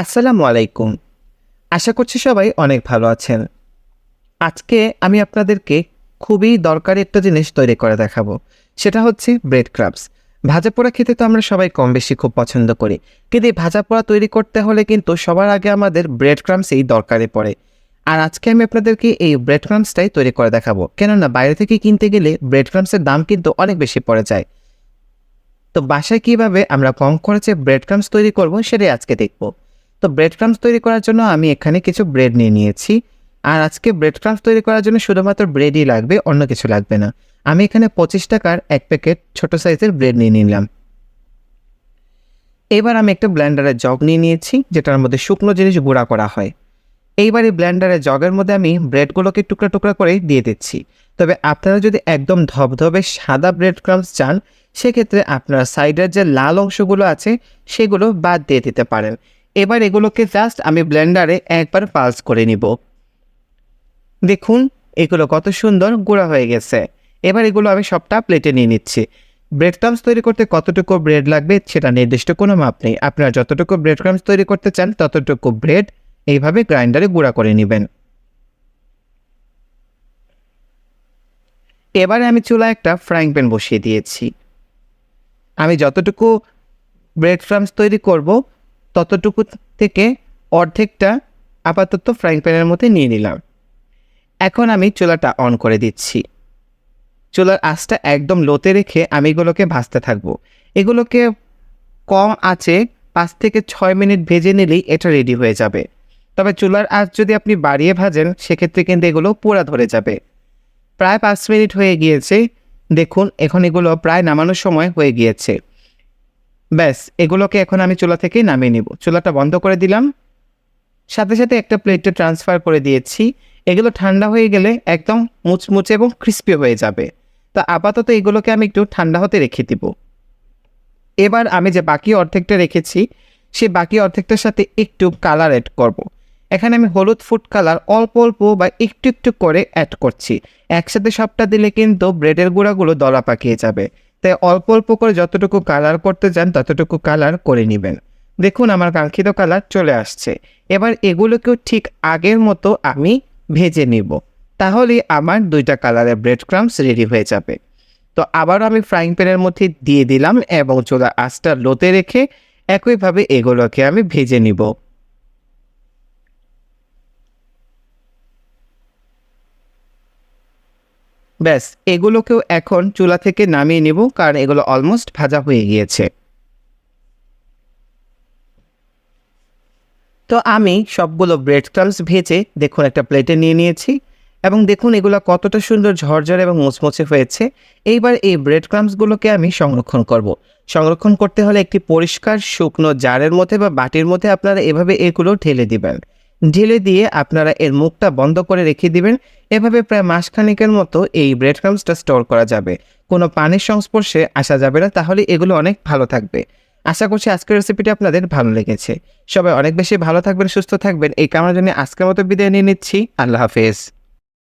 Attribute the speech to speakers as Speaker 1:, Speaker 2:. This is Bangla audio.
Speaker 1: আসসালামু আলাইকুম। আশা করছি সবাই অনেক ভালো আছেন। আজকে আমি আপনাদেরকে খুবই দরকারি একটা জিনিস তৈরি করে দেখাবো। সেটা হচ্ছে ব্রেড ক্রাম্বস। ভাজা পোড়া খেতে তো আমরা সবাই কম বেশি খুব পছন্দ করি। কিন্তু এই ভাজা পোড়া তৈরি করতে হলে কিন্তু সবার আগে আমাদের ব্রেড ক্রাম্বসই দরকারে পড়ে। আর আজকে আমি আপনাদেরকে এই ব্রেড ক্রাম্বসটাই তৈরি করে দেখাবো। কেননা বাইরে থেকে কিনতে গেলে ব্রেড ক্রাম্বসের দাম কিন্তু অনেক বেশি পড়ে যায়। তো বাসায় কিভাবে আমরা কম খরচে ব্রেড ক্রাম্বস তৈরি করব সেটাই আজকে দেখব। তো ব্রেড ক্রাম্বস তৈরি করার জন্য আমি এখানে কিছু ব্রেড নিয়ে নিয়েছি। আর আজকে ব্রেড ক্রাম্বস তৈরি করার জন্য শুধুমাত্র ব্রেডই লাগবে, অন্য কিছু লাগবে না। আমি এখানে 25 টাকার এক প্যাকেট ছোট সাইজের ব্রেড নিয়ে নিলাম। এবার আমি একটা ব্লেন্ডারের জগ নিয়ে নিয়েছি, যেটার মধ্যে শুকনো জিনিস গুঁড়া করা হয়। এইবার এই ব্লেন্ডারের জগের মধ্যে আমি ব্রেডগুলোকে টুকরা টুকরা করে দিয়ে দিচ্ছি। তবে আপনারা যদি একদম ধবধবে সাদা ব্রেড ক্রাম্বস চান, সেক্ষেত্রে আপনার সাইডের যে লাল অংশগুলো আছে সেগুলো বাদ দিয়ে দিতে পারেন। এবার এগুলোকে জাস্ট আমি ব্লেন্ডারে একবার পালস করে নিব। দেখুন এগুলো কত সুন্দর গুঁড়া হয়ে গেছে। এবার এগুলো আমি সবটা প্লেটে নিয়ে নিচ্ছি। ব্রেড ক্রাম্বস তৈরি করতে কতটুকু ব্রেড লাগবে সেটা নির্দিষ্ট কোনো মাপ নেই। আপনারা যতটুকু ব্রেড ক্রাম্বস তৈরি করতে চান ততটুকু ব্রেড এইভাবে গ্রাইন্ডারে গুঁড়া করে নেবেন। এবারে আমি চুলায় একটা ফ্রাইং প্যান বসিয়ে দিয়েছি। আমি যতটুকু ব্রেড ক্রাম্বস তৈরি করব ততটুকু থেকে অর্ধেকটা আপাতত ফ্রাইং প্যানের মধ্যে নিয়ে নিলাম। এখন আমি চুলাটা অন করে দিচ্ছি। চুলার আঁচটা একদম লোতে রেখে আমি এগুলোকে ভাজতে থাকবো। এগুলোকে কম আঁচে 5 থেকে 6 মিনিট ভেজে নিলেই এটা রেডি হয়ে যাবে। তবে চুলার আঁচ যদি আপনি বাড়িয়ে ভাজেন সেক্ষেত্রে কিন্তু এগুলো পোড়া ধরে যাবে। প্রায় 5 মিনিট হয়ে গিয়েছে। দেখুন এখন এগুলো প্রায় নামানোর সময় হয়ে গিয়েছে। ব্যাস এগুলোকে এখন আমি চুলা থেকে নামিয়ে নিব। চুলাটা বন্ধ করে দিলাম। সাথে সাথে একটা প্লেটে ট্রান্সফার করে দিয়েছি। এগুলো ঠান্ডা হয়ে গেলে একদম মুচমুচে এবং ক্রিস্পি হয়ে যাবে। তো আপাতত এগুলোকে আমি একটু ঠান্ডা হতে রেখে দিব। এবার আমি যে বাকি অর্ধেকটা রেখেছি সেই বাকি অর্ধেকটার সাথে একটু কালার অ্যাড করব। এখানে আমি হলুদ ফুড কালার অল্প অল্প বা একটু একটু করে অ্যাড করছি। একসাথে সবটা দিলে কিন্তু ব্রেডের গুঁড়াগুলো দলা পাকিয়ে যাবে। তাই অল্প অল্প করে যতটুকু কালার করতে চান ততটুকু কালার করে নেবেন। দেখুন আমার কাঙ্ক্ষিত কালার চলে আসছে। এবার এগুলোকেও ঠিক আগের মতো আমি ভেজে নিব। তাহলেই আমার 2টা কালারের ব্রেড ক্রাম্বস রেডি হয়ে যাবে। তো আবারও আমি ফ্রাইং প্যানের মধ্যে দিয়ে দিলাম এবং চুলার আঁচটা লোতে রেখে একইভাবে এগুলোকে আমি ভেজে নিব। ব্যাস এগুলোকেও এখন চুলা থেকে নামিয়ে নিব, কারণ এগুলো অলমোস্ট ভাজা হয়ে গিয়েছে। তো আমি সবগুলো ব্রেড ক্রাম্বস ভেজে দেখুন একটা প্লেটে নিয়ে নিয়েছি এবং দেখুন এগুলো কতটা সুন্দর ঝরঝরে এবং মুচমুচে হয়েছে। এইবার এই ব্রেড ক্রাম্বসগুলোকে আমি সংরক্ষণ করব। সংরক্ষণ করতে হলে একটি পরিষ্কার শুকনো জারের মধ্যে বা বাটির মধ্যে আপনারা এভাবে এগুলো ঢেলে দিবেন। ঢেলে দিয়ে আপনারা এর মুখটা বন্ধ করে রেখে দিবেন। এভাবে প্রায় মাসখানেকের মতো এই ব্রেড ক্রাম্বসটা স্টোর করা যাবে। কোনো পানির সংস্পর্শে আসা যাবে না, তাহলে এগুলো অনেক ভালো থাকবে। আশা করছি আজকের রেসিপিটি আপনাদের ভালো লেগেছে। সবাই অনেক বেশি ভালো থাকবেন, সুস্থ থাকবেন এই কামনা জানিয়ে আজকের মতো বিদায় নিয়ে নিচ্ছি। আল্লাহ হাফেজ।